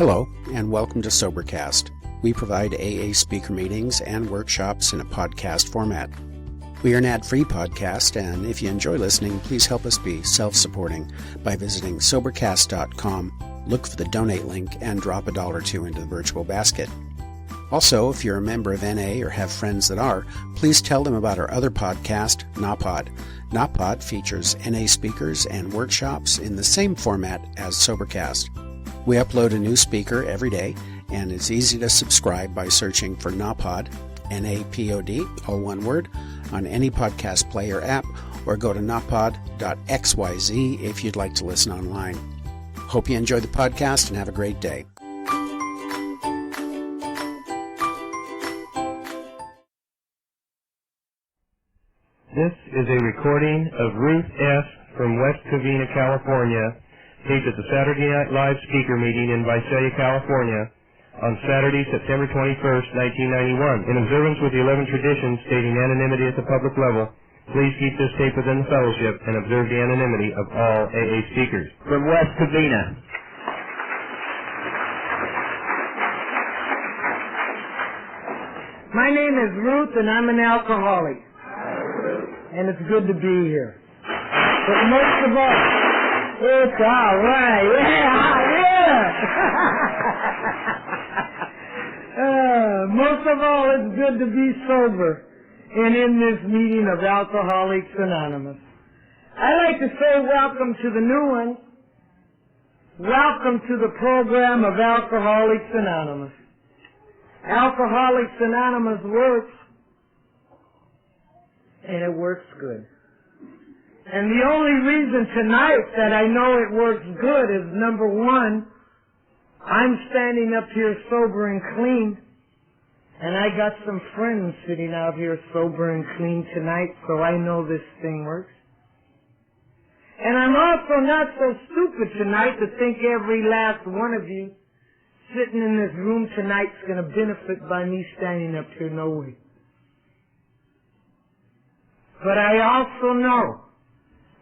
Hello, and welcome to Sobercast. We provide AA speaker meetings and workshops in a podcast format. We are an ad-free podcast, and if you enjoy listening, please help us be self-supporting by visiting Sobercast.com, look for the donate link, and drop $1 or $2 into the virtual basket. Also, if you're a member of NA or have friends that are, please tell them about our other podcast, NAPOD. NAPOD features NA speakers and workshops in the same format as Sobercast. We upload a new speaker every day, and it's easy to subscribe by searching for NAPOD, N-A-P-O-D, all one word, on any podcast player app, or go to napod.xyz if you'd like to listen online. Hope you enjoy the podcast and have a great day. This is a recording of Ruth S. from West Covina, California, taped at the Saturday Nite Speaker meeting in Visalia, California, on Saturday, September 21st, 1991. In observance with the 11 traditions stating anonymity at the public level, please keep this tape within the fellowship and observe the anonymity of all AA speakers. From West Covina. My name is Ruth, and I'm an alcoholic. And it's good to be here. But most of all, it's all right. Most of all, it's good to be sober and in this meeting of Alcoholics Anonymous. I like to say welcome to the new one. Welcome to the program of Alcoholics Anonymous. Alcoholics Anonymous works, and it works good. And the only reason tonight that I know it works good is, number one, I'm standing up here sober and clean, and I got some friends sitting out here sober and clean tonight, so I know this thing works. And I'm also not so stupid tonight to think every last one of you sitting in this room tonight's going to benefit by me standing up here. No way. But I also know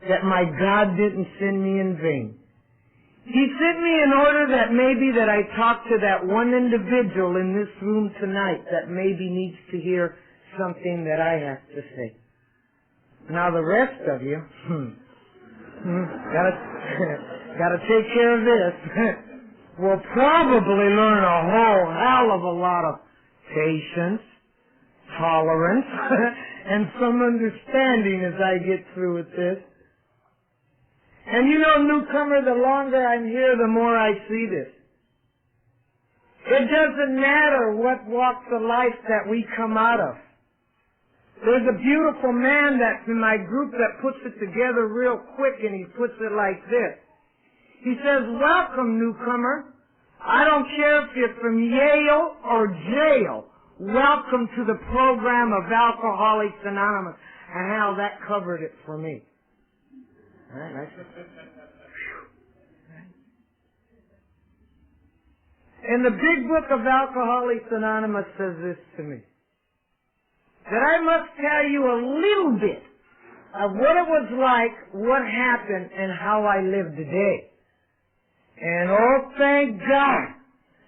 that my God didn't send me in vain. He sent me in order that maybe that I talk to that one individual in this room tonight that maybe needs to hear something that I have to say. Now the rest of you, gotta take care of this, will probably learn a whole hell of a lot of patience, tolerance, and some understanding as I get through with this. And you know, newcomer, the longer I'm here, the more I see this. It doesn't matter what walks of life that we come out of. There's a beautiful man that's in my group that puts it together real quick, and he puts it like this. He says, welcome, newcomer. I don't care if you're from Yale or jail. Welcome to the program of Alcoholics Anonymous. And how that covered it for me. All right. And the big book of Alcoholics Anonymous says this to me. That I must tell you a little bit of what it was like, what happened, and how I live today. And oh, thank God,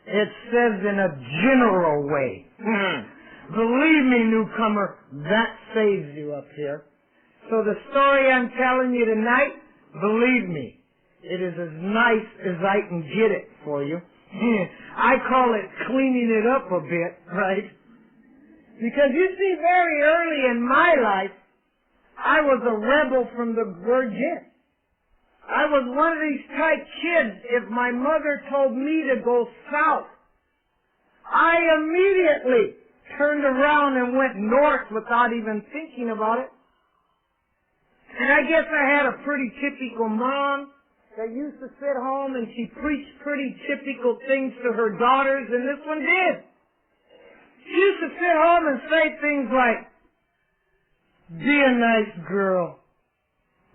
it says in a general way. Believe me, newcomer, that saves you up here. So the story I'm telling you tonight, believe me, it is as nice as I can get it for you. I call it cleaning it up a bit, right? Because you see, very early in my life, I was a rebel from the word get. I was one of these type kids, if my mother told me to go south, I immediately turned around and went north without even thinking about it. And I guess I had a pretty typical mom that used to sit home and she preached pretty typical things to her daughters, and this one did. She used to sit home and say things like, be a nice girl.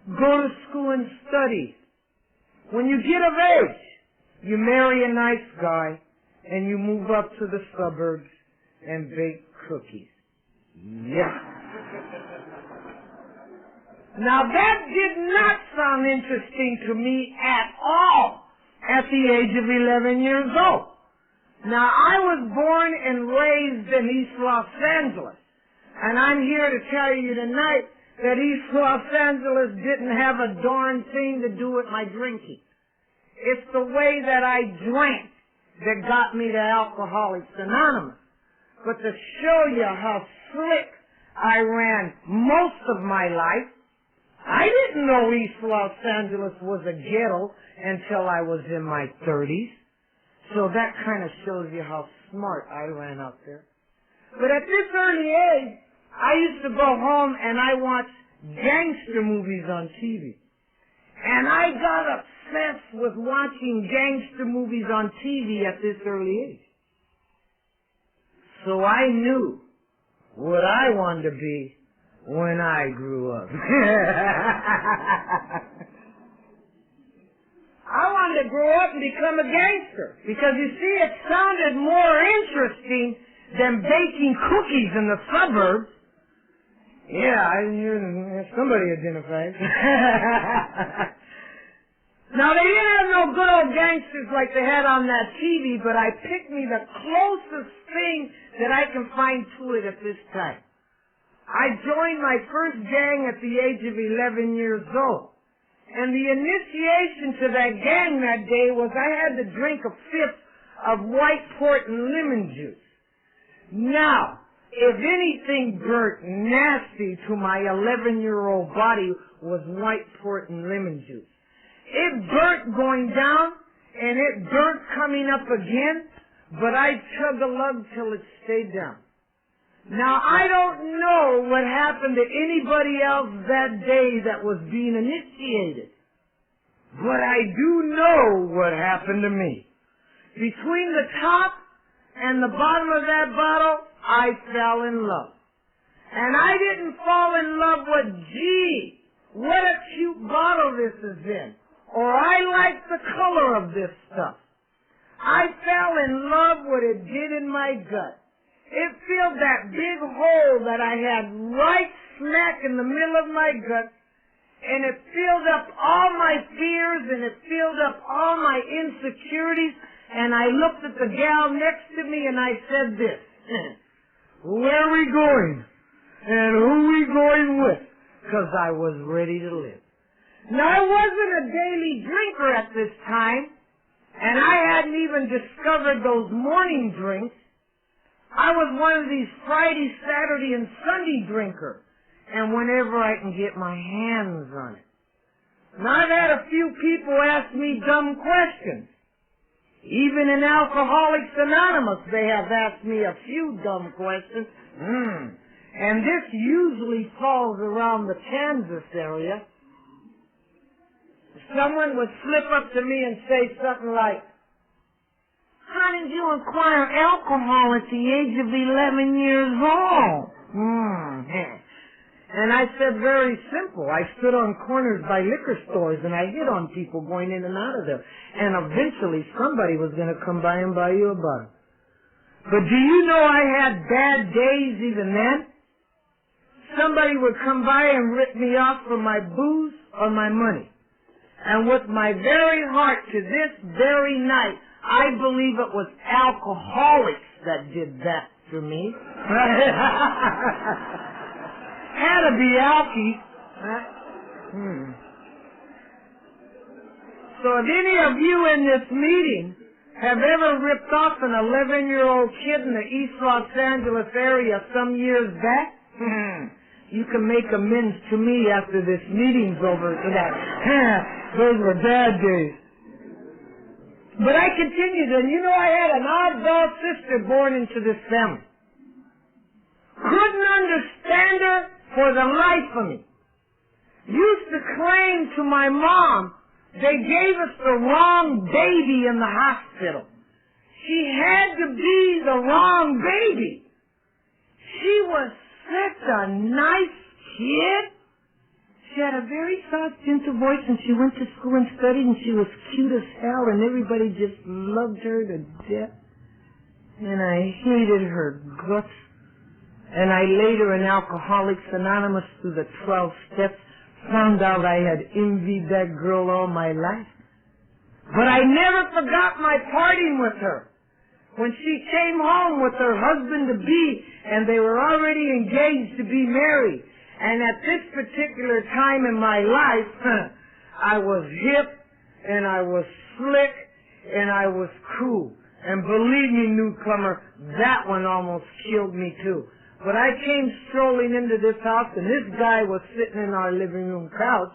Go to school and study. When you get of age, you marry a nice guy and you move up to the suburbs and bake cookies. Yeah. Now that did not sound interesting to me at all. at the age of 11 years old. Now, I was born and raised in East Los Angeles, and I'm here to tell you tonight that East Los Angeles didn't have a darn thing to do with my drinking. It's the way that I drank that got me to Alcoholics Anonymous. But to show you how slick I ran most of my life, I didn't know East Los Angeles was a ghetto until I was in my 30s. So that kind of shows you how smart I ran out there. But at this early age, I used to go home and I watched gangster movies on TV. And I got obsessed with watching gangster movies on TV at this early age. So I knew what I wanted to be when I grew up. I wanted to grow up and become a gangster because, you see, it sounded more interesting than baking cookies in the suburbs. Yeah, somebody identified. Now, they didn't have no good old gangsters like they had on that TV, but I picked me the closest thing that I can find to it at this time. I joined my first gang at the age of 11 years old. And the initiation to that gang that day was I had to drink a fifth of white port and lemon juice. Now, if anything burnt nasty to my 11-year-old body was white port and lemon juice. It burnt going down, and it burnt coming up again, but I chugged a lug till it stayed down. Now, I don't know what happened to anybody else that day that was being initiated, but I do know what happened to me. Between the top and the bottom of that bottle, I fell in love. And I didn't fall in love with, gee, what a cute bottle this is in, or I like the color of this stuff. I fell in love with what it did in my gut. It filled that big hole that I had right smack in the middle of my gut, and it filled up all my fears, and it filled up all my insecurities, and I looked at the gal next to me, and I said this, where are we going? And who are we going with? Because I was ready to live. Now, I wasn't a daily drinker at this time, and I hadn't even discovered those morning drinks. I was one of these Friday, Saturday, and Sunday drinkers, and whenever I can get my hands on it. Now, I've had a few people ask me dumb questions. Even in Alcoholics Anonymous, they have asked me a few dumb questions. And this usually falls around the Kansas area. Someone would slip up to me and say something like, how did you acquire alcohol at the age of 11 years old? And I said, very simple. I stood on corners by liquor stores and I hit on people going in and out of there. And eventually somebody was going to come by and buy you a bottle. But do you know I had bad days even then? Somebody would come by and rip me off for my booze or my money. And with my very heart to this very night, I believe it was alcoholics that did that to me. Had to be alky. So if any of you in this meeting have ever ripped off an 11-year-old kid in the East Los Angeles area some years back, you can make amends to me after this meeting's over for that. Those were bad days. But I continued, and you know I had an oddball sister born into this family. Couldn't understand her for the life of me. Used to claim to my mom they gave us the wrong baby in the hospital. She had to be the wrong baby. She was such a nice kid. She had a very soft, gentle voice, and she went to school and studied, and she was cute as hell, and everybody just loved her to death. And I hated her guts. And I later in Alcoholics Anonymous through the 12 steps found out I had envied that girl all my life. But I never forgot my parting with her. When she came home with her husband-to-be, and they were already engaged to be married. And at this particular time in my life, I was hip, and I was slick, and I was cool. And believe me, newcomer, that one almost killed me too. But I came strolling into this house, and this guy was sitting in our living room couch,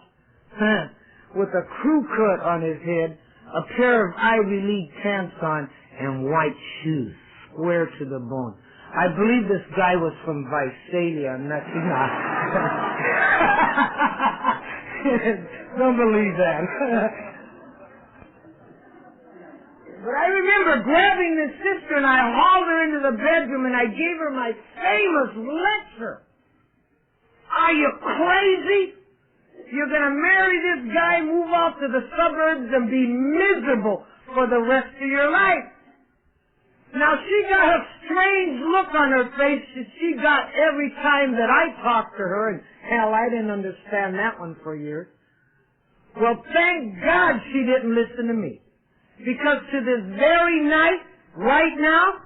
with a crew cut on his head, a pair of Ivy League pants on, and white shoes, square to the bone. I believe this guy was from Visalia, not. Don't believe that. But I remember grabbing this sister, and I hauled her into the bedroom, and I gave her my famous lecture. Are you crazy? You're going to marry this guy, move out to the suburbs, and be miserable for the rest of your life. Now, she got a strange look on her face that she got every time that I talked to her, and hell, I didn't understand that one for years. Well, thank God she didn't listen to me. Because to this very night, right now,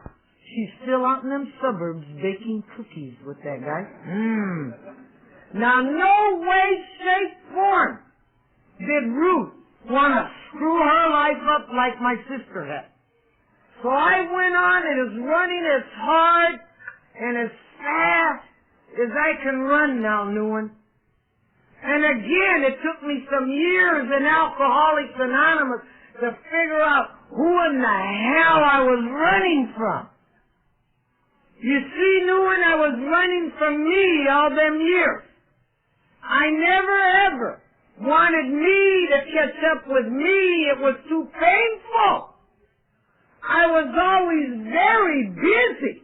she's still out in them suburbs baking cookies with that guy. Now, no way, shape, form did Ruth want to screw her life up like my sister had. So I went on and is running as hard and as fast as I can run now, new one. And again, it took me some years in Alcoholics Anonymous to figure out who in the hell I was running from. You see, new one, I was running from me all them years. I never ever wanted me to catch up with me. It was too painful. I was always very busy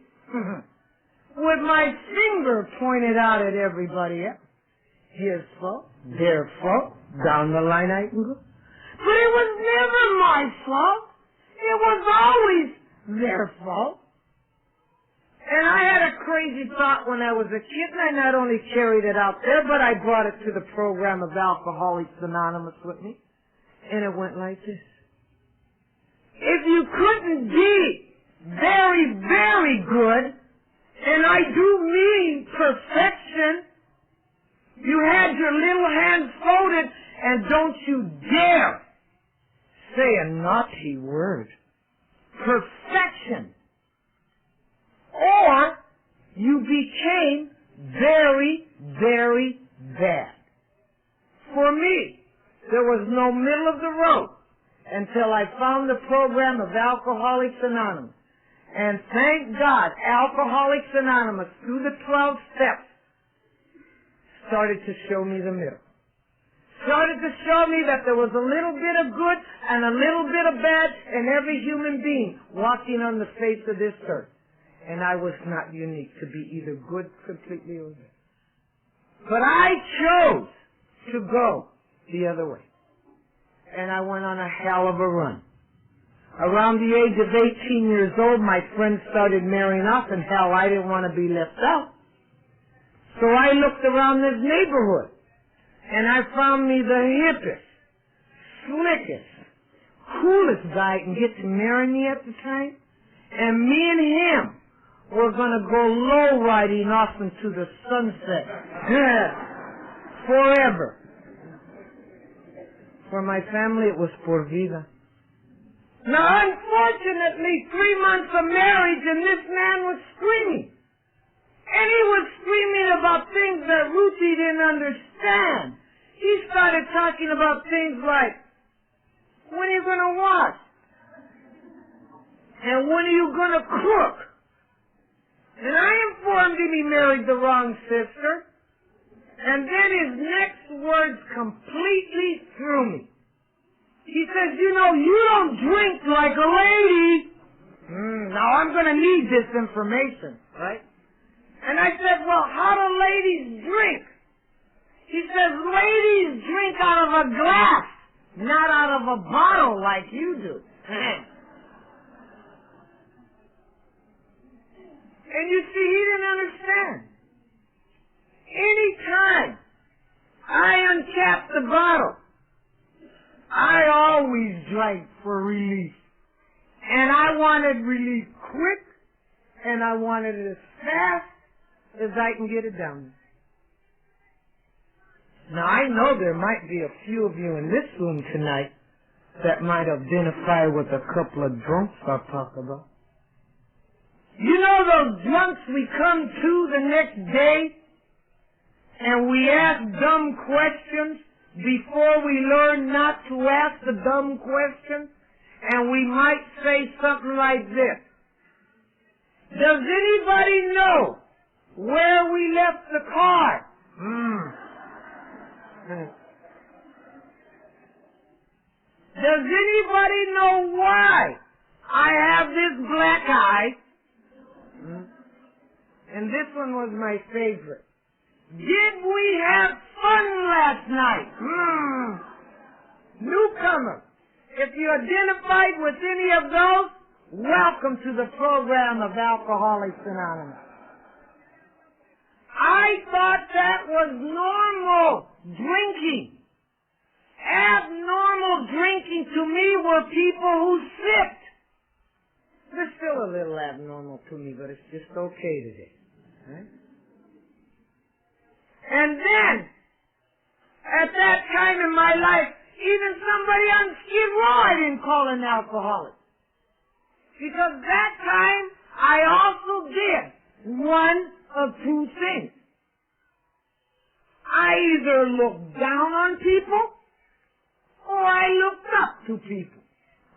with my finger pointed out at everybody else. His fault, their fault, down the line I can go. But it was never my fault. It was always their fault. And I had a crazy thought when I was a kid, and I not only carried it out there, but I brought it to the program of Alcoholics Anonymous with me. And it went like this. If you couldn't be very, very good, and I do mean perfection, you had your little hands folded, and don't you dare say a naughty word. Perfection. Or you became very, very bad. For me, there was no middle of the road until I found the program of Alcoholics Anonymous. And thank God, Alcoholics Anonymous, through the 12 steps, started to show me the middle. Started to show me that there was a little bit of good and a little bit of bad in every human being walking on the face of this earth. And I was not unique to be either good completely or bad. But I chose to go the other way. And I went on a hell of a run. Around the age of 18 years old, my friends started marrying off, and hell, I didn't want to be left out. So I looked around this neighborhood, and I found me the hippest, slickest, coolest guy can get to marry me at the time. And me and him were going to go low-riding off into the sunset. Forever. For my family, it was por vida. Now, unfortunately, 3 months of marriage, and this man was screaming. And he was screaming about things that Ruthie didn't understand. He started talking about things like, when are you going to wash? And when are you going to cook? And I informed him he married the wrong sister. And then his next words completely threw me. He says, you know, you don't drink like a lady. Now I'm going to need this information, right? And I said, well, how do ladies drink? He says, ladies drink out of a glass, not out of a bottle like you do. And you see, he didn't understand. Any time I uncapped the bottle, I always drank for relief. And I wanted relief quick, and I wanted it as fast as I can get it down. Now, I know there might be a few of you in this room tonight that might identify with a couple of drunks I'll talk about. You know those drunks we come to the next day and we ask dumb questions before we learn not to ask the dumb questions? And we might say something like this. Does anybody know where we left the car? Does anybody know why I have this black eye? And this one was my favorite. Did we have fun last night? Newcomer, if you identified with any of those, welcome to the program of Alcoholics Anonymous. I thought that was normal drinking. Abnormal drinking to me were people who sipped. They're still a little abnormal to me, but it's just okay today. Right? And then, at that time in my life, even somebody on Skid Row I didn't call an alcoholic. Because that time, I also did one of two things. I either looked down on people, or I looked up to people.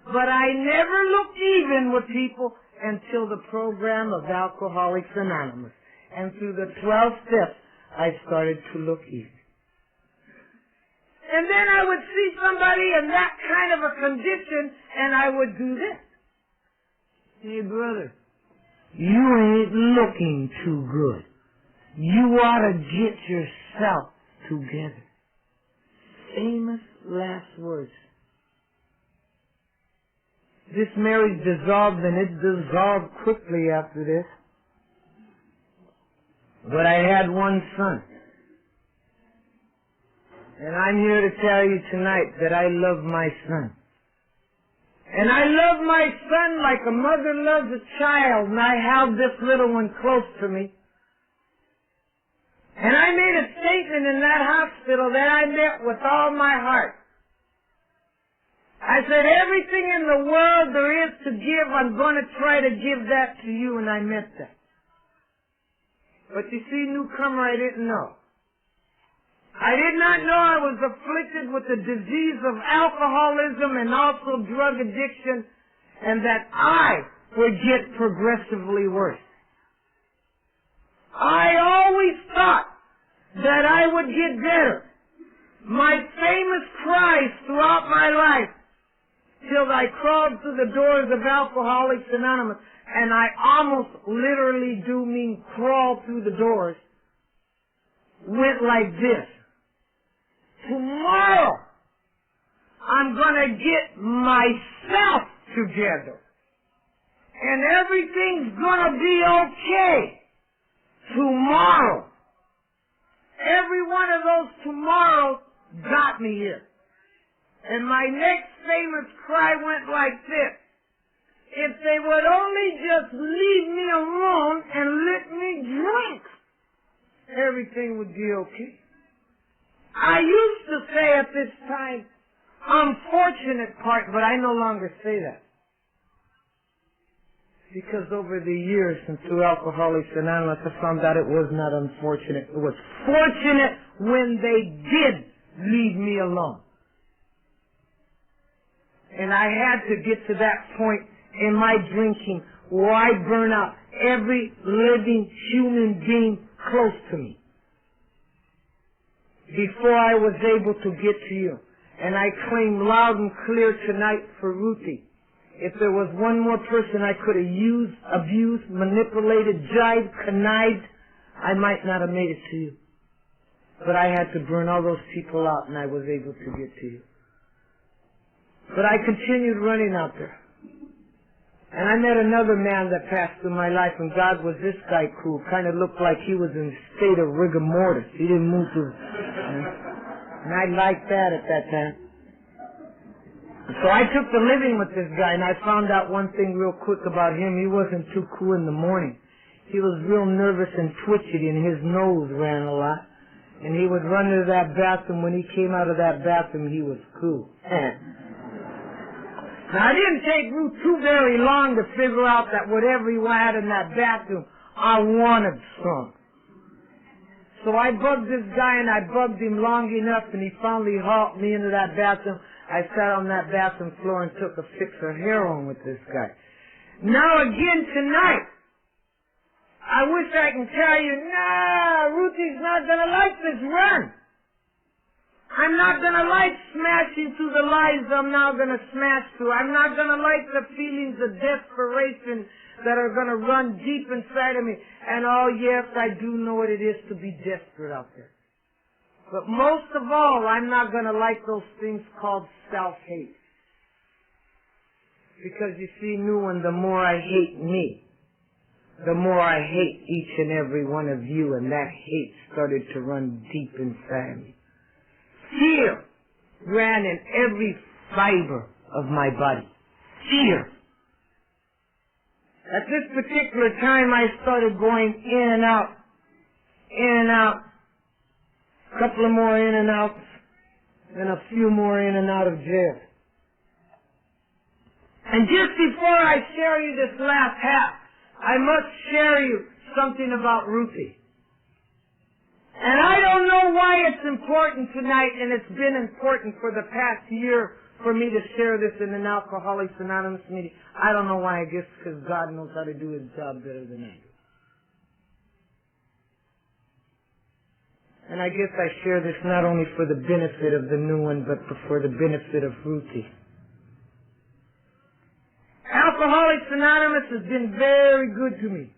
But I never looked even with people until the program of Alcoholics Anonymous. And through the 12 steps, I started to look even. And then I would see somebody in that kind of a condition, and I would do this. Hey, brother, you ain't looking too good. You ought to get yourself together. Famous last words. This marriage dissolved, and it dissolved quickly after this. But I had one son. And I'm here to tell you tonight that I love my son. And I love my son like a mother loves a child, and I held this little one close to me. And I made a statement in that hospital that I meant with all my heart. I said, everything in the world there is to give, I'm going to try to give that to you, and I meant that. But you see, newcomer, I didn't know. I did not know I was afflicted with the disease of alcoholism and also drug addiction, and that I would get progressively worse. I always thought that I would get better. My famous cries throughout my life, till I crawled through the doors of Alcoholics Anonymous, and I almost literally do mean crawl through the doors, went like this. Tomorrow, I'm going to get myself together. And everything's going to be okay. Tomorrow. Every one of those tomorrows got me here. And my next famous cry went like this. If they would only just leave me alone and let me drink, everything would be okay. I used to say at this time, unfortunate part, but I no longer say that. Because over the years and through Alcoholics Anonymous, I found out it was not unfortunate. It was fortunate when they did leave me alone. And I had to get to that point in my drinking where I burn out every living human being close to me before I was able to get to you. And I claim loud and clear tonight for Ruthie, if there was one more person I could have used, abused, manipulated, jibed, connived, I might not have made it to you. But I had to burn all those people out, and I was able to get to you. But I continued running out there. And I met another man that passed through my life, and God was this guy cool. Kind of looked like he was in a state of rigor mortis. He didn't move to... And I liked that at that time. So I took to living with this guy, and I found out one thing real quick about him. He wasn't too cool in the morning. He was real nervous and twitchy, and his nose ran a lot. And he would run into that bathroom. When he came out of that bathroom, he was cool. Now, it didn't take Ruth too very long to figure out that whatever he had in that bathroom, I wanted some. So I bugged this guy, and I bugged him long enough, and he finally hauled me into that bathroom. I sat on that bathroom floor and took a fix of heroin with this guy. Now again tonight, I wish I can tell you, nah, Ruthie's not going to like this run. I'm not going to like smashing through the lives I'm now going to smash through. I'm not going to like the feelings of desperation that are going to run deep inside of me. And oh yes, I do know what it is to be desperate out there. But most of all, I'm not going to like those things called self-hate. Because you see, Nguyen, the more I hate me, the more I hate each and every one of you, and that hate started to run deep inside me. Fear ran in every fiber of my body. Fear. At this particular time, I started going in and out, in and out. A couple of more in and outs, and a few more in and out of jail. And just before I share you this last half, I must share you something about Ruthie. And I don't know why it's important tonight, and it's been important for the past year for me to share this in an Alcoholics Anonymous meeting. I don't know why. I guess because God knows how to do his job better than I do. And I guess I share this not only for the benefit of the new one, but for the benefit of Ruthie. Alcoholics Anonymous has been very good to me.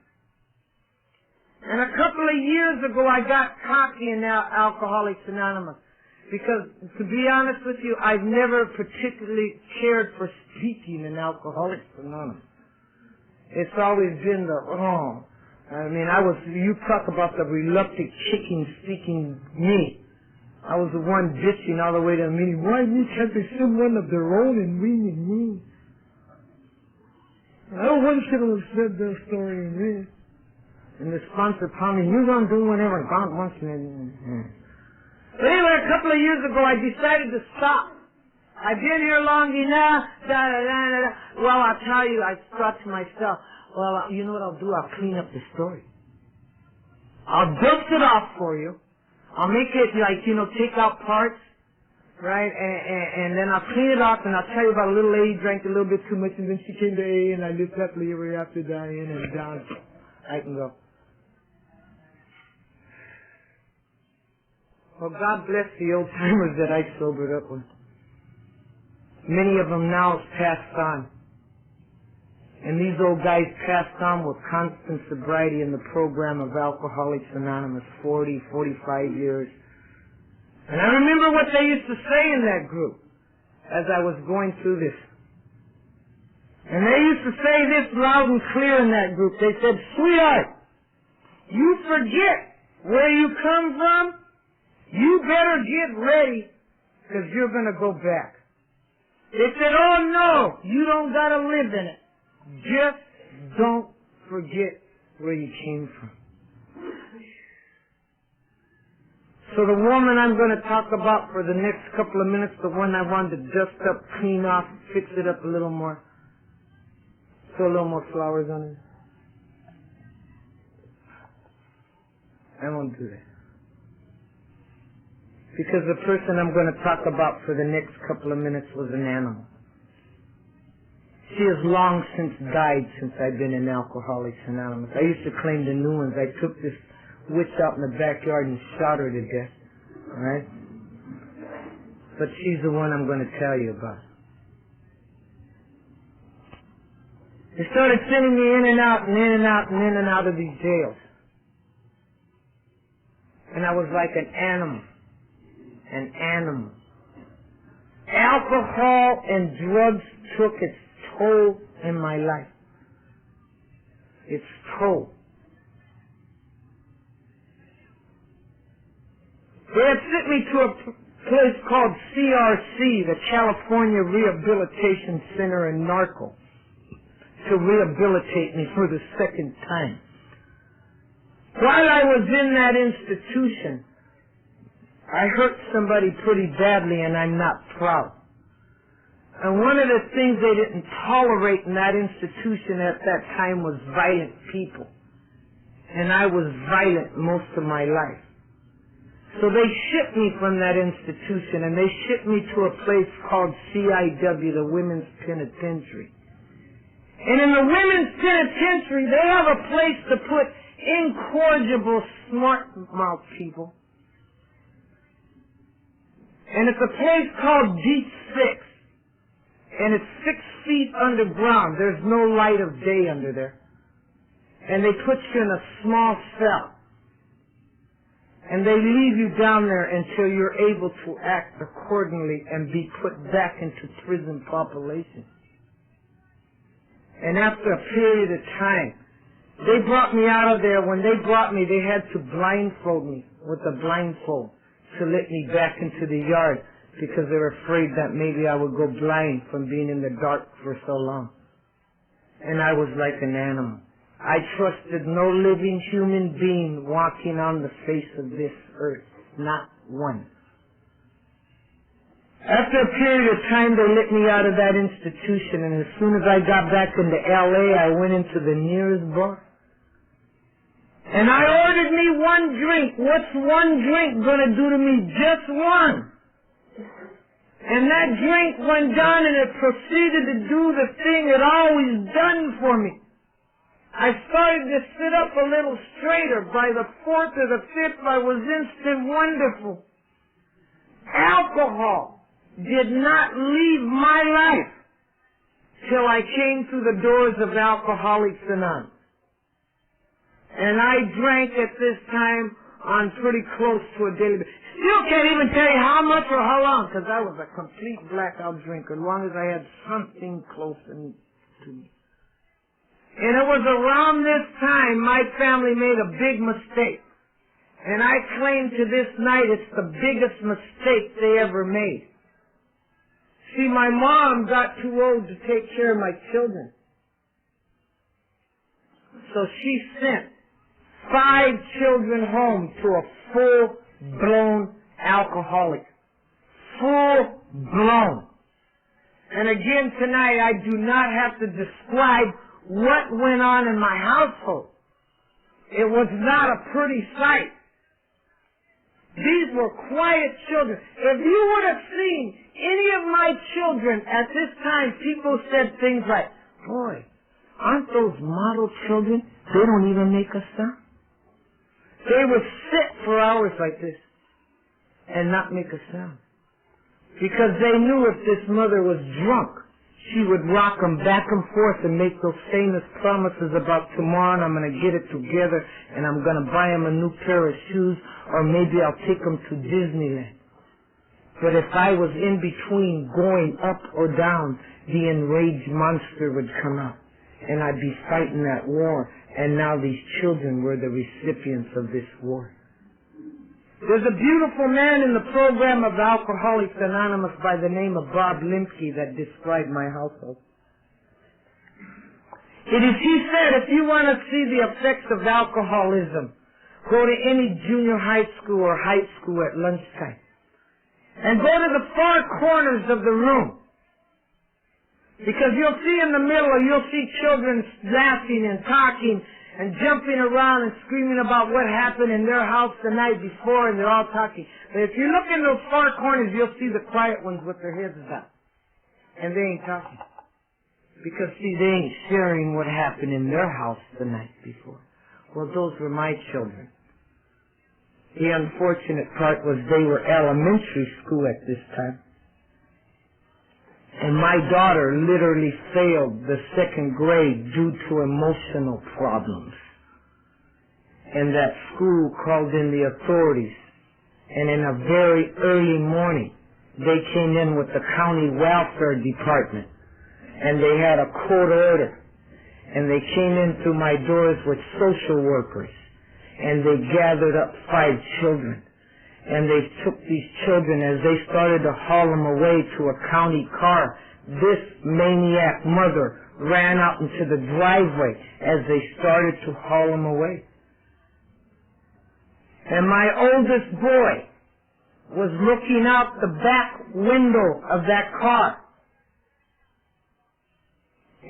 And a couple of years ago, I got cocky in Alcoholics Anonymous. Because, to be honest with you, I've never particularly cared for speaking in Alcoholics Anonymous. It's always been you talk about the reluctant chicken speaking me. I was the one bitching all the way to the meeting. Why can't they someone of their own and we and me? I don't want to have said their story in me. And the sponsor told me, you're going to do whatever God wants you to do. But anyway, a couple of years ago, I decided to stop. I've been here long enough. Well, I'll tell you, I thought to myself, well, you know what I'll do? I'll clean up the story. I'll dust it off for you. I'll make it take out parts, right? And then I'll clean it off, and I'll tell you about a little lady drank a little bit too much, and then she came to AA, and I lived happily ever after, dying and down. I can go. Well, God bless the old timers that I sobered up with. Many of them now have passed on. And these old guys passed on with constant sobriety in the program of Alcoholics Anonymous, 40, 45 years. And I remember what they used to say in that group as I was going through this. And they used to say this loud and clear in that group. They said, sweetheart, you forget where you come from. You better get ready because you're going to go back. They said, oh no, you don't got to live in it. Just don't forget where you came from. So the woman I'm going to talk about for the next couple of minutes, the one I wanted to dust up, clean off, fix it up a little more, throw a little more flowers on it. I won't do that. Because the person I'm going to talk about for the next couple of minutes was an animal. She has long since died since I've been in Alcoholics Anonymous. I used to claim the new ones. I took this witch out in the backyard and shot her to death. All right? But she's the one I'm going to tell you about. They started sending me in and out and in and out and in and out of these jails. And I was like an animal. An animal. Alcohol and drugs took its toll in my life. Its toll. They had sent me to place called CRC, the California Rehabilitation Center in Narco, to rehabilitate me for the second time. While I was in that institution, I hurt somebody pretty badly, and I'm not proud. And one of the things they didn't tolerate in that institution at that time was violent people. And I was violent most of my life. So they shipped me from that institution, and they shipped me to a place called CIW, the Women's Penitentiary. And in the Women's Penitentiary, they have a place to put incorrigible, smart-mouth people. And it's a place called Deep Six. And it's 6 feet underground. There's no light of day under there. And they put you in a small cell. And they leave you down there until you're able to act accordingly and be put back into prison population. And after a period of time, they brought me out of there. When they brought me, they had to blindfold me with a blindfold to let me back into the yard, because they were afraid that maybe I would go blind from being in the dark for so long. And I was like an animal. I trusted no living human being walking on the face of this earth. Not one. After a period of time, they let me out of that institution, and as soon as I got back into L.A., I went into the nearest bar. And I ordered me one drink. What's one drink gonna do to me? Just one. And that drink went down, and it proceeded to do the thing it always done for me. I started to sit up a little straighter. By the 4th or the 5th, I was instant wonderful. Alcohol did not leave my life till I came through the doors of Alcoholics Anonymous. And I drank at this time on pretty close to a daily basis. Still can't even tell you how much or how long, because I was a complete blackout drinker, as long as I had something close to me. And it was around this time my family made a big mistake. And I claim to this night it's the biggest mistake they ever made. See, my mom got too old to take care of my children. So she sent 5 children home to a full-blown alcoholic. Full-blown. And again tonight, I do not have to describe what went on in my household. It was not a pretty sight. These were quiet children. If you would have seen any of my children at this time, people said things like, "Boy, aren't those model children? They don't even make a sound." They would sit for hours like this and not make a sound, because they knew if this mother was drunk, she would rock them back and forth and make those famous promises about tomorrow, and I'm going to get it together, and I'm going to buy them a new pair of shoes, or maybe I'll take them to Disneyland. But if I was in between going up or down, the enraged monster would come out, and I'd be fighting that war, and now these children were the recipients of this war. There's a beautiful man in the program of Alcoholics Anonymous by the name of Bob Limke that described my household. He said, if you want to see the effects of alcoholism, go to any junior high school or high school at lunchtime. And go to the far corners of the room. Because you'll see in the middle, you'll see children laughing and talking and jumping around and screaming about what happened in their house the night before, and they're all talking. But if you look in those far corners, you'll see the quiet ones with their heads down. And they ain't talking. Because, see, they ain't sharing what happened in their house the night before. Well, those were my children. The unfortunate part was they were elementary school at this time. And my daughter literally failed the 2nd grade due to emotional problems. And that school called in the authorities. And in a very early morning, they came in with the county welfare department. And they had a court order. And they came in through my doors with social workers. And they gathered up 5 children. and they took these children. As they started to haul them away to a county car, this maniac mother ran out into the driveway as they started to haul them away. And my oldest boy was looking out the back window of that car.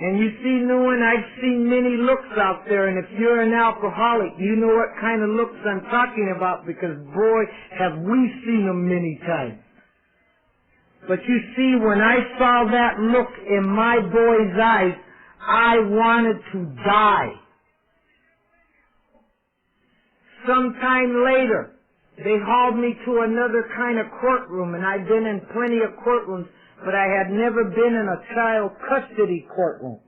And you see, Nguyen, I've seen many looks out there, and if you're an alcoholic, you know what kind of looks I'm talking about, because boy, have we seen them many times. But you see, when I saw that look in my boy's eyes, I wanted to die. Sometime later, they hauled me to another kind of courtroom, and I'd been in plenty of courtrooms, but I had never been in a child custody courtroom.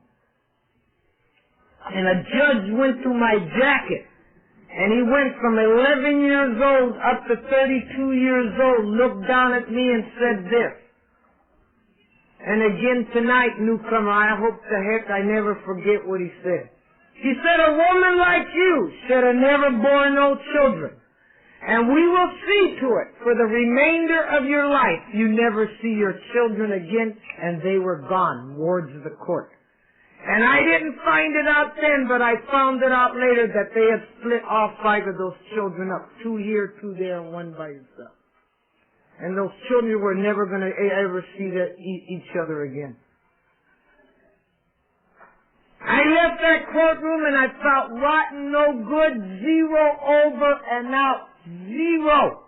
And a judge went through my jacket, and he went from 11 years old up to 32 years old, looked down at me and said this. And again tonight, newcomer, I hope to heck I never forget what he said. He said, a woman like you should have never borne no children. And we will see to it for the remainder of your life you never see your children again. And they were gone, wards of the court. And I didn't find it out then, but I found it out later that they had split all 5 of those children up. 2 here, 2 there, and 1 by himself. And those children were never going to ever see each other again. I left that courtroom and I felt rotten, no good, 0, over and out, 0.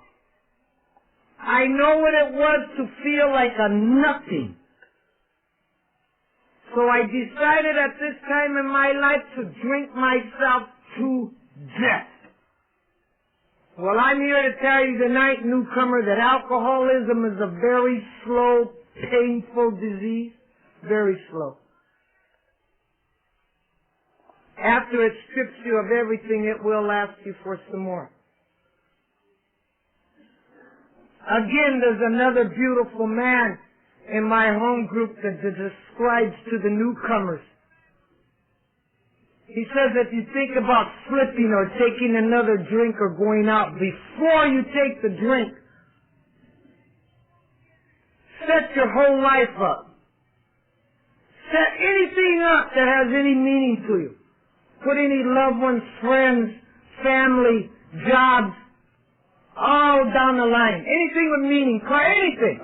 I know what it was to feel like a nothing. So I decided at this time in my life to drink myself to death. Well, I'm here to tell you tonight, newcomer, that alcoholism is a very slow, painful disease. Very slow. After it strips you of everything, it will ask you for some more. Again, there's another beautiful man in my home group that describes to the newcomers. He says if you think about slipping or taking another drink or going out, before you take the drink, set your whole life up. Set anything up that has any meaning to you. Put any loved ones, friends, family, jobs, all down the line. Anything with meaning, anything.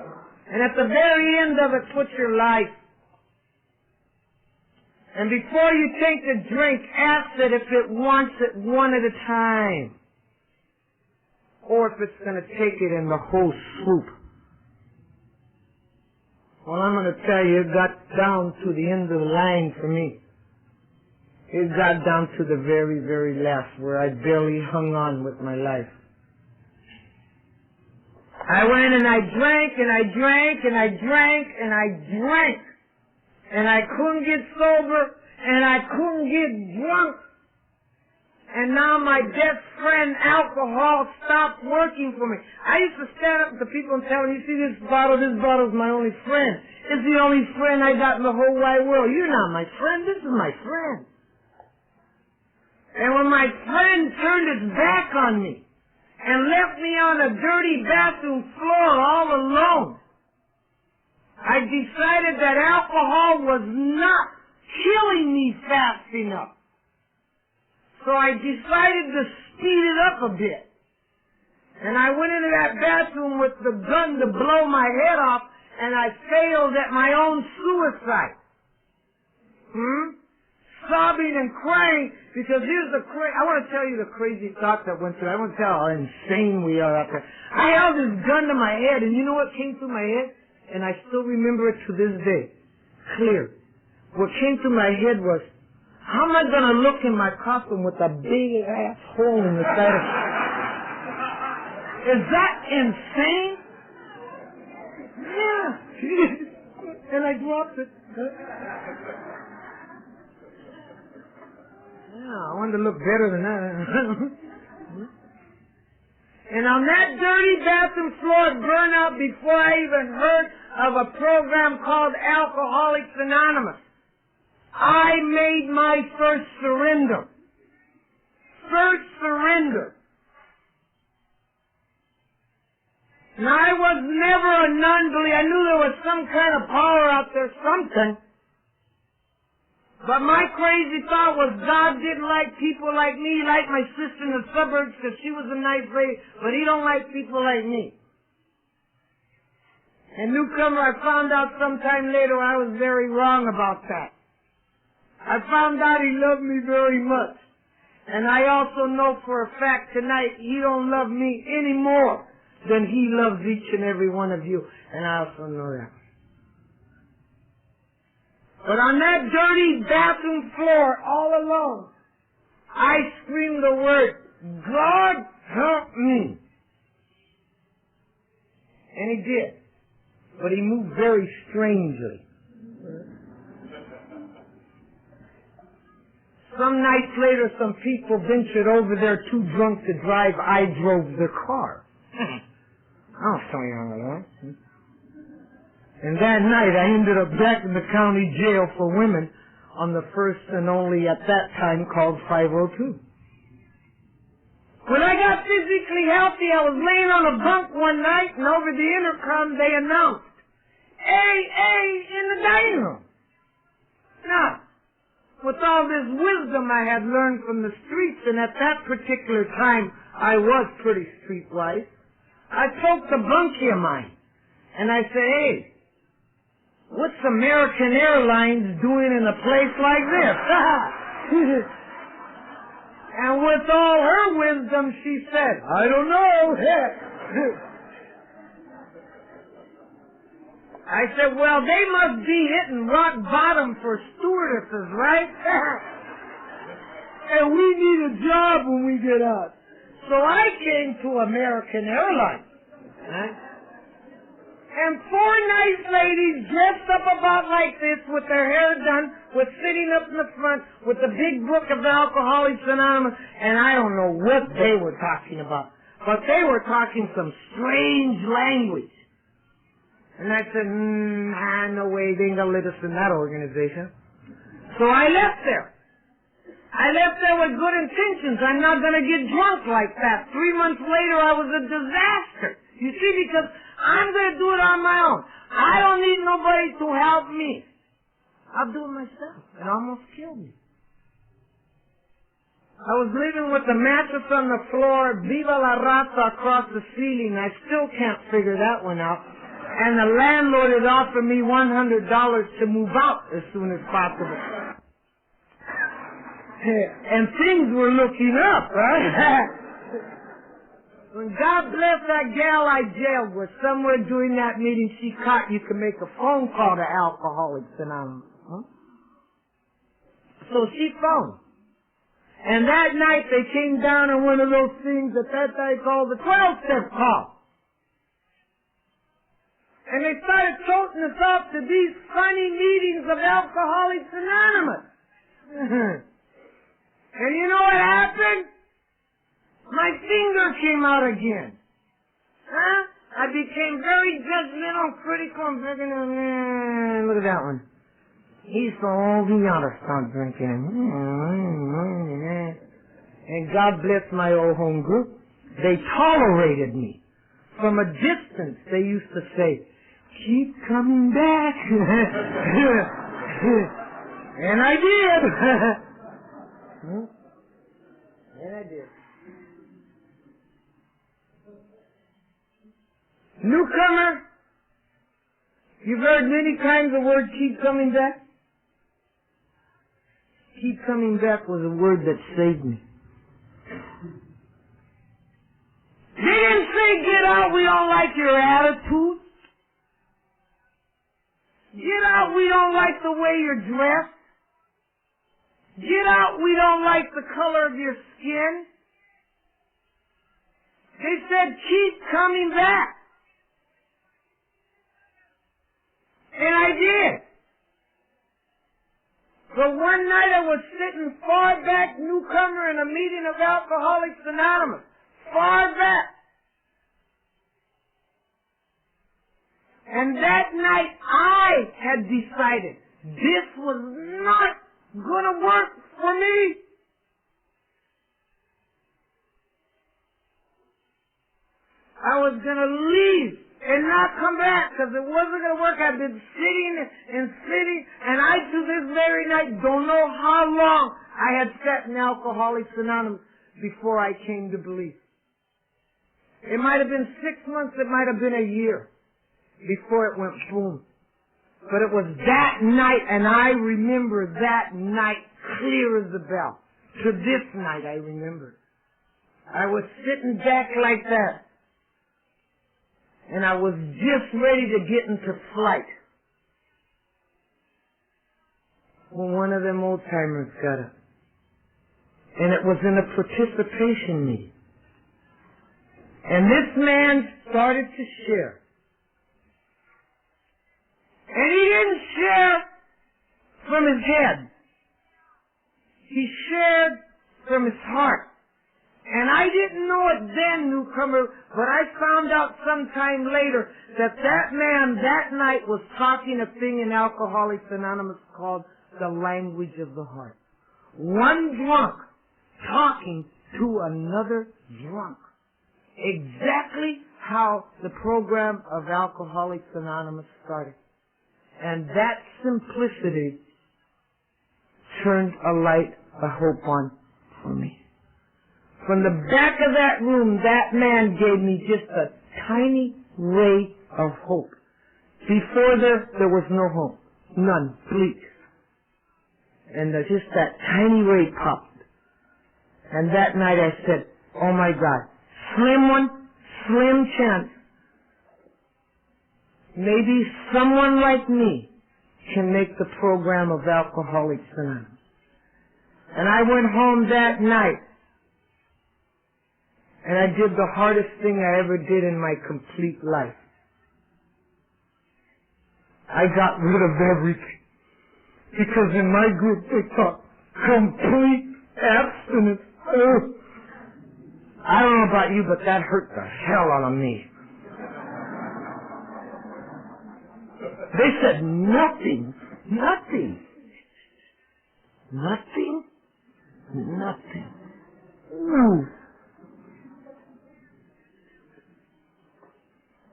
And at the very end of it, put your life. And before you take the drink, ask it if it wants it one at a time. Or if it's going to take it in the whole swoop. Well, I'm going to tell you, it got down to the end of the line for me. It got down to the very, very last, where I barely hung on with my life. I went and I drank and I drank and I drank and I drank. And I couldn't get sober and I couldn't get drunk. And now my best friend, alcohol, stopped working for me. I used to stand up to people and tell them, you see this bottle's my only friend. It's the only friend I got in the whole wide world. You're not my friend, this is my friend. And when my friend turned his back on me and left me on a dirty bathroom floor all alone, I decided that alcohol was not killing me fast enough. So I decided to speed it up a bit. And I went into that bathroom with the gun to blow my head off, and I failed at my own suicide. Sobbing and crying, because here's the I want to tell you the crazy thought that went through. I want to tell how insane we are out there. I held this gun to my head, and you know what came through my head? And I still remember it to this day. Clear. What came through my head was, how am I going to look in my coffin with a big ass hole in the side of it? Is that insane? Yeah. And I dropped it. Yeah, I wanted to look better than that. And on that dirty bathroom floor, it burned out before I even heard of a program called Alcoholics Anonymous. I made my first surrender. First surrender. Now, I was never a non-believer. I knew there was some kind of power out there, something. But my crazy thought was God didn't like people like me. He liked my sister in the suburbs because she was a nice lady, but he don't like people like me. And newcomer, I found out sometime later I was very wrong about that. I found out he loved me very much. And I also know for a fact tonight he don't love me any more than he loves each and every one of you. And I also know that. But on that dirty bathroom floor, all alone, I screamed the word, God help me. And he did. But he moved very strangely. Some nights later, some people ventured over there too drunk to drive. I drove the car. I'll show you how it was. And that night, I ended up back in the county jail for women on the first and only, at that time, called 502. When I got physically healthy, I was laying on a bunk one night, and over the intercom, they announced, AA in the dining room. Now, with all this wisdom I had learned from the streets, and at that particular time, I was pretty streetwise, I poked the bunkie of mine, and I said, hey, what's American Airlines doing in a place like this? And with all her wisdom, she said, I don't know. I said, well, they must be hitting rock bottom for stewardesses, right? And we need a job when we get out. So I came to American Airlines. Right? And 4 nice ladies dressed up about like this with their hair done, with sitting up in the front with the big book of Alcoholics Anonymous, and I don't know what they were talking about, but they were talking some strange language. And I said, no way, they ain't gonna let us in that organization. So I left there. I left there with good intentions. I'm not gonna get drunk like that. 3 months later, I was a disaster. You see, because I'm gonna do it on my own. I don't need nobody to help me. I'll do it myself. It almost killed me. I was living with the mattress on the floor, Viva la Raza across the ceiling. I still can't figure that one out. And the landlord had offered me $100 to move out as soon as possible. And things were looking up, right? When God bless that gal I jailed with, somewhere during that meeting she caught you can make a phone call to Alcoholics Anonymous. Huh? So she phoned. And that night they came down on one of those things that they called the 12-step call. And they started toting us off to these funny meetings of Alcoholics Anonymous. And you know what happened? My finger came out again. Huh? I became very judgmental, critical, and thinking, look at that one. He's so old, he ought to stop drinking. And God bless my old home group. They tolerated me. From a distance, they used to say, keep coming back. And I did. And I did. Newcomer, you've heard many times the word keep coming back. Keep coming back was a word that saved me. They didn't say, get out, we don't like your attitude. Get out, we don't like the way you're dressed. Get out, we don't like the color of your skin. They said, keep coming back. And I did. But one night I was sitting far back, newcomer, in a meeting of Alcoholics Anonymous. Far back. And that night I had decided this was not going to work for me. I was going to leave and not come back because it wasn't going to work. I've been sitting and sitting, and I, to this very night, don't know how long I had sat in Alcoholics Anonymous before I came to believe. It might have been 6 months, it might have been a year before it went boom. But it was that night, and I remember that night clear as a bell. To this night, I remember. I was sitting back like that, and I was just ready to get into flight when one of them old-timers got up. And it was in a participation meeting. And this man started to share. And he didn't share from his head. He shared from his heart. And I didn't know it then, newcomer, but I found out sometime later that that man that night was talking a thing in Alcoholics Anonymous called the language of the heart. One drunk talking to another drunk. Exactly how the program of Alcoholics Anonymous started. And that simplicity turned a light of hope on for me. From the back of that room, that man gave me just a tiny ray of hope. Before there was no hope. None. Bleak. And just that tiny ray popped. And that night I said, oh my God, slim one, slim chance. Maybe someone like me can make the program of Alcoholics Anonymous. And I went home that night, and I did the hardest thing I ever did in my complete life. I got rid of everything. Because in my group they taught complete abstinence. Oh, I don't know about you, but that hurt the hell out of me. They said nothing, nothing, nothing, nothing. Ooh.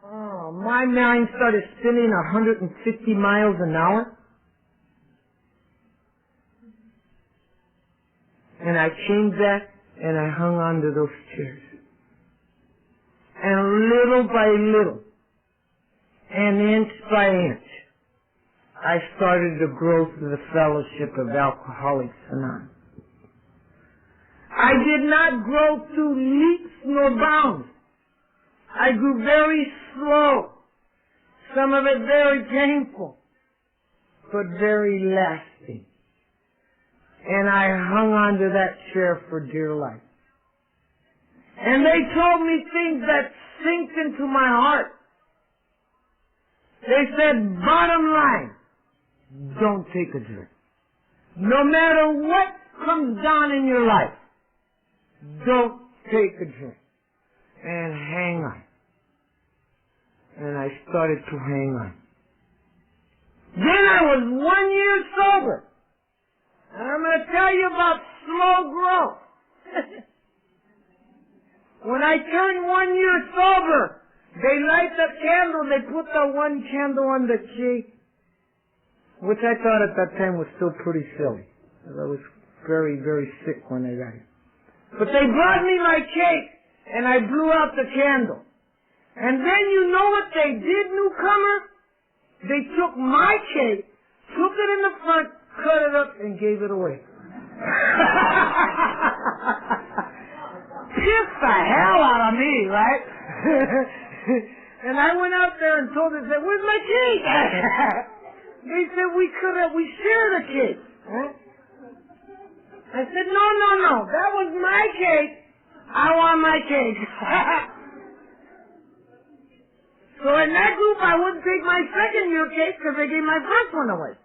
Oh, my mind started spinning 150 miles an hour. And I came back and I hung on to those chairs. And little by little, and inch by inch, I started to grow through the fellowship of Alcoholics Anonymous. I did not grow through leaps nor bounds. I grew very slow, some of it very painful, but very lasting. And I hung on to that chair for dear life. And they told me things that sinked into my heart. They said, bottom line, don't take a drink. No matter what comes down in your life, don't take a drink. And hang on. And I started to hang on. Then I was 1 year sober. And I'm going to tell you about slow growth. When I turned 1 year sober, they light the candle, they put the one candle on the cake, which I thought at that time was still pretty silly. I was very, very sick when I got it. But they brought me my cake, and I blew out the candle. And then you know what they did, newcomer? They took my cake, took it in the front, cut it up, and gave it away. Pissed the hell out of me, right? And I went out there and told them, I said, where's my cake? They said, we share the cake. Huh? I said, no, that was my cake. I want my cake. So in that group, I wouldn't take my second year cake because they gave my first one away.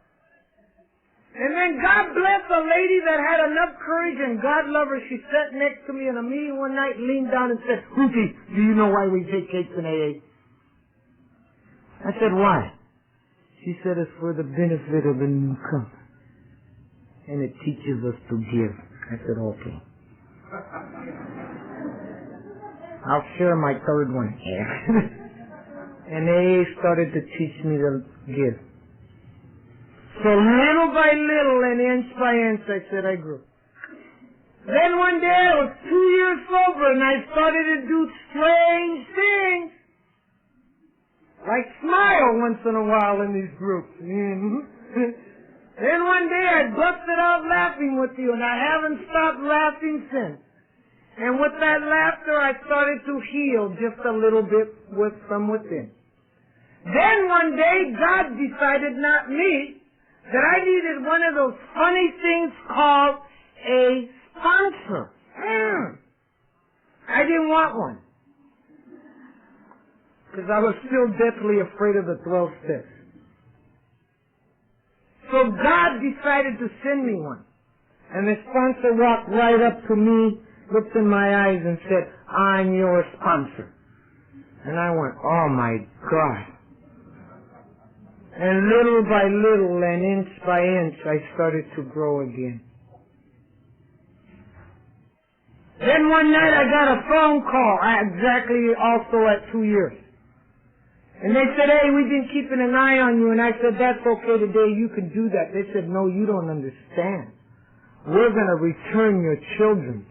And then God bless a lady that had enough courage, and God love her. She sat next to me in a meeting one night, leaned down and said, Ruthie, do you know why we take cakes in AA? I said, why? She said, it's for the benefit of the newcomer. And it teaches us to give. I said, okay. I'll share my third one here. And AA started to teach me to give. So little by little and inch by inch, I said I grew. Then one day I was 2 years sober and I started to do strange things. Like smile once in a while in these groups. Then one day I busted out laughing with you and I haven't stopped laughing since. And with that laughter I started to heal just a little bit from within. Then one day God decided, not me, that I needed one of those funny things called a sponsor. I didn't want one. Because I was still deathly afraid of the 12 steps. So God decided to send me one. And the sponsor walked right up to me, looked in my eyes and said, I'm your sponsor. And I went, oh my God. And little by little and inch by inch, I started to grow again. Then one night I got a phone call, exactly also at 2 years. And they said, hey, we've been keeping an eye on you. And I said, that's okay today, you can do that. They said, no, you don't understand. We're going to return your children.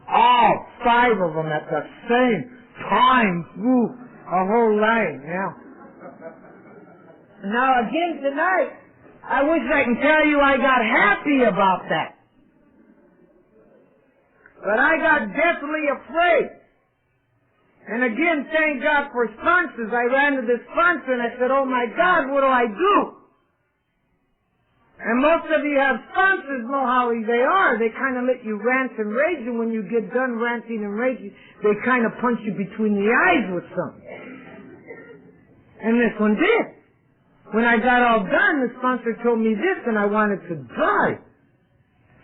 All 5 of them at the same time through a whole line. Now again tonight, I wish I can tell you I got happy about that. But I got deathly afraid. And again, thank God for sponsors. I ran to this sponsor and I said, oh my God, what do I do? And most of you have sponsors, know how they are. They kind of let you rant and rage, and when you get done ranting and raging, they kind of punch you between the eyes with something. And this one did. When I got all done, the sponsor told me this, and I wanted to die.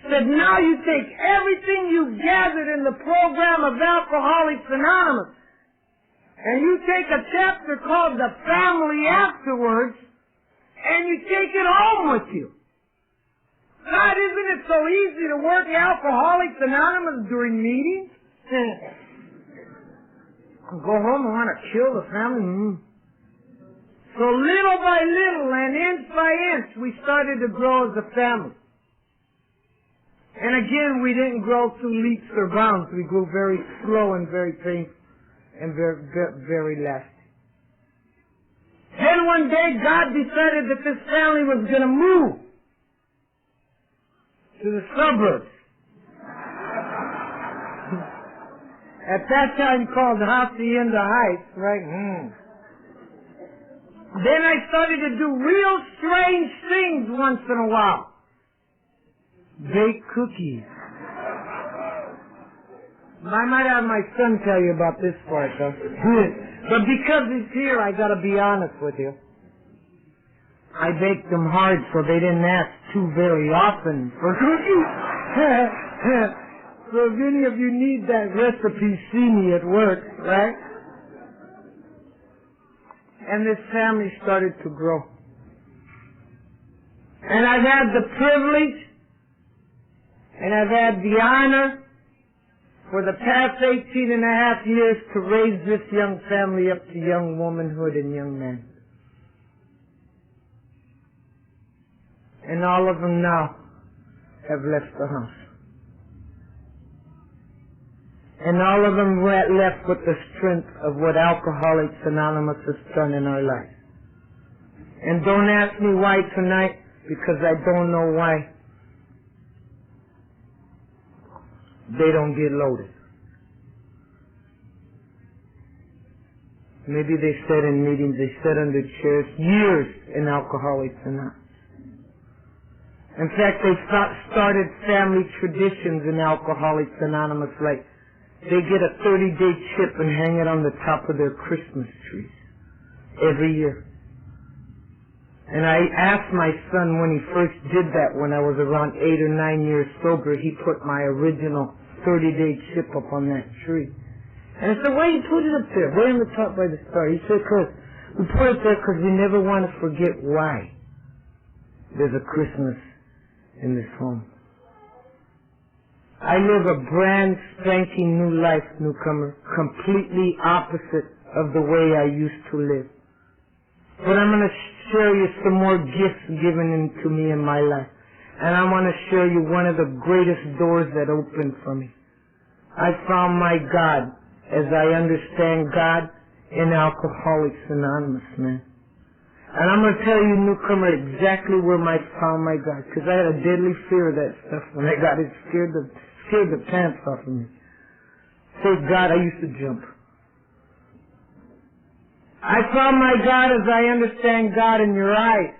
Said, now you take everything you gathered in the program of Alcoholics Anonymous, and you take a chapter called The Family Afterwards, and you take it home with you. God, isn't it so easy to work Alcoholics Anonymous during meetings? Go home and want to kill the family? So little by little and inch by inch, we started to grow as a family. And again, we didn't grow through leaps or bounds. We grew very slow and very painful and very, very lasting. Then one day, God decided that this family was going to move to the suburbs. At that time called Hacienda Heights, right? Then I started to do real strange things once in a while. Bake cookies. I might have my son tell you about this part, though. But because he's here, I gotta be honest with you. I baked them hard so they didn't ask too very often for cookies. So if any of you need that recipe, see me at work, right? And this family started to grow. And I've had the privilege and I've had the honor for the past 18 and a half years to raise this young family up to young womanhood and young men. And all of them now have left the house. And all of them left with the strength of what Alcoholics Anonymous has done in our life. And don't ask me why tonight, because I don't know why they don't get loaded. Maybe they sat in meetings, they sat under chairs, years in Alcoholics Anonymous. In fact, they started family traditions in Alcoholics Anonymous, like they get a 30-day chip and hang it on the top of their Christmas trees every year. And I asked my son when he first did that, when I was around 8 or 9 years sober, he put my original 30-day chip up on that tree. And I said, why you put it up there, way on the top by the star? He said, because we put it there because we never want to forget why there's a Christmas in this home. I live a brand spanking new life, newcomer, completely opposite of the way I used to live. But I'm going to share you some more gifts given to me in my life. And I want to share you one of the greatest doors that opened for me. I found my God, as I understand God, in Alcoholics Anonymous, man. And I'm going to tell you, newcomer, exactly where I found my God, because I had a deadly fear of that stuff when I got it. Scared the pants off of me. Say, God, I used to jump. I found my God as I understand God in your eyes.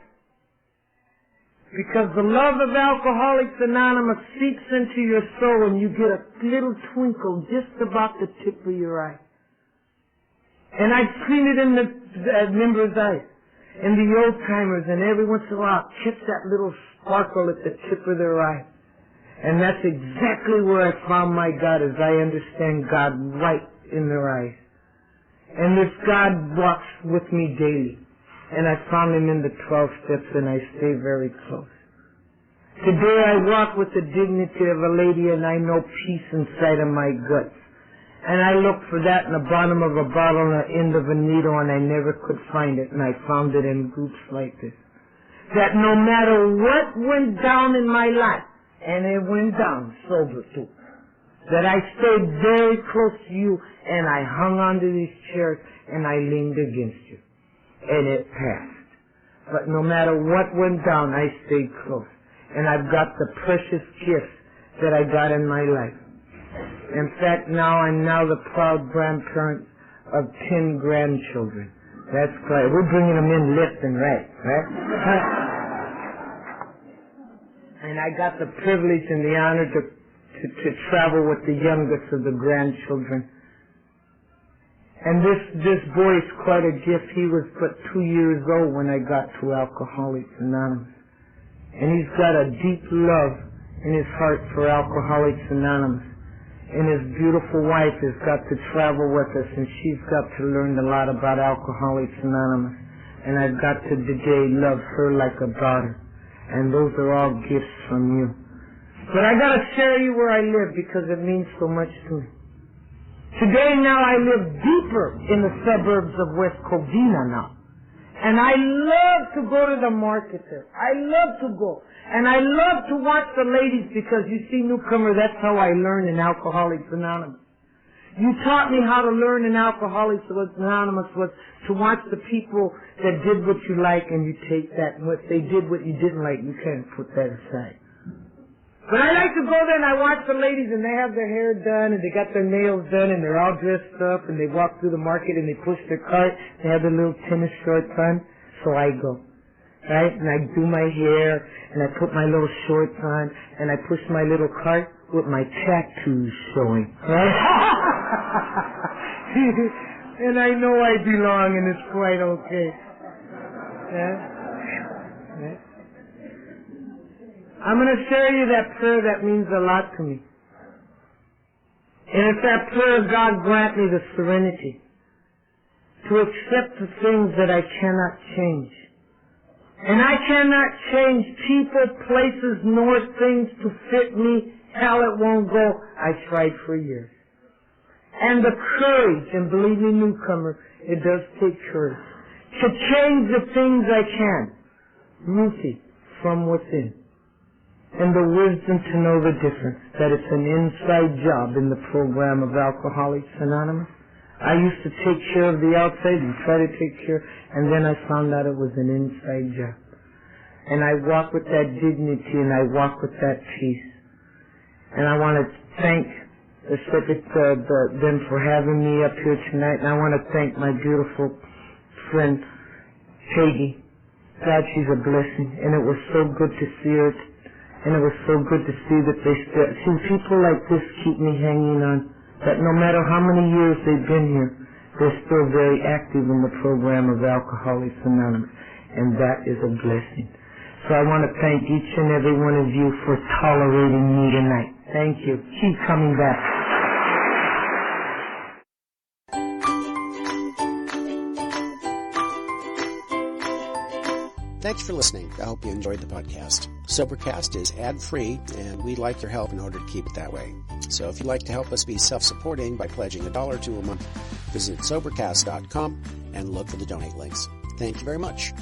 Because the love of Alcoholics Anonymous seeps into your soul and you get a little twinkle just about the tip of your eye. And I've seen it in the members' eyes, in the old-timers, and every once in a while I'll catch that little sparkle at the tip of their eye. And that's exactly where I found my God as I understand God right in their eyes. And this God walks with me daily. And I found him in the 12 steps and I stay very close. Today I walk with the dignity of a lady and I know peace inside of my guts. And I looked for that in the bottom of a bottle and the end of a needle and I never could find it. And I found it in groups like this. That no matter what went down in my life, and it went down sober too, that I stayed very close to you and I hung onto these chairs and I leaned against you. And it passed. But no matter what went down, I stayed close. And I've got the precious gifts that I got in my life. In fact, I'm now the proud grandparent of 10 grandchildren. That's great. We're bringing them in left and right? And I got the privilege and the honor to travel with the youngest of the grandchildren. And this boy is quite a gift. He was but 2 years old when I got to Alcoholics Anonymous. And he's got a deep love in his heart for Alcoholics Anonymous. And his beautiful wife has got to travel with us, and she's got to learn a lot about Alcoholics Anonymous. And I've got to today love her like a daughter. And those are all gifts from you. But I got to share you where I live because it means so much to me. Today now I live deeper in the suburbs of West Covina now. And I love to go to the market there. I love to go. And I love to watch the ladies because you see, newcomer, that's how I learned in Alcoholics Anonymous. You taught me how to learn in Alcoholics Anonymous was to watch the people that did what you like and you take that. And if they did what you didn't like, you can't put that aside. But I like to go there and I watch the ladies and they have their hair done and they got their nails done and they're all dressed up and they walk through the market and they push their cart. They have their little tennis shorts on. So I go. Right? And I do my hair and I put my little shorts on and I push my little cart with my tattoos showing. Right? And I know I belong and it's quite okay. Yeah? Yeah? I'm going to share you that prayer that means a lot to me. And it's that prayer, God grant me the serenity to accept the things that I cannot change. And I cannot change people, places, nor things to fit me. Hell, it won't go. I tried for years. And the courage, and believe me, newcomer, it does take courage, to change the things I can, Ruthie, from within. And the wisdom to know the difference, that it's an inside job in the program of Alcoholics Anonymous. I used to take care of the outside and try to take care, and then I found out it was an inside job. And I walk with that dignity and I walk with that peace. And I want to thank them for having me up here tonight, and I want to thank my beautiful friend, Peggy. God, she's a blessing, and it was so good to see her. And it was so good to see that see, people like this keep me hanging on, that no matter how many years they've been here, they're still very active in the program of Alcoholics Anonymous. And that is a blessing. So I want to thank each and every one of you for tolerating me tonight. Thank you. Keep coming back. Thanks for listening. I hope you enjoyed the podcast. Sobercast is ad-free, and we'd like your help in order to keep it that way. So if you'd like to help us be self-supporting by pledging $1 or $2 a month, visit Sobercast.com and look for the donate links. Thank you very much.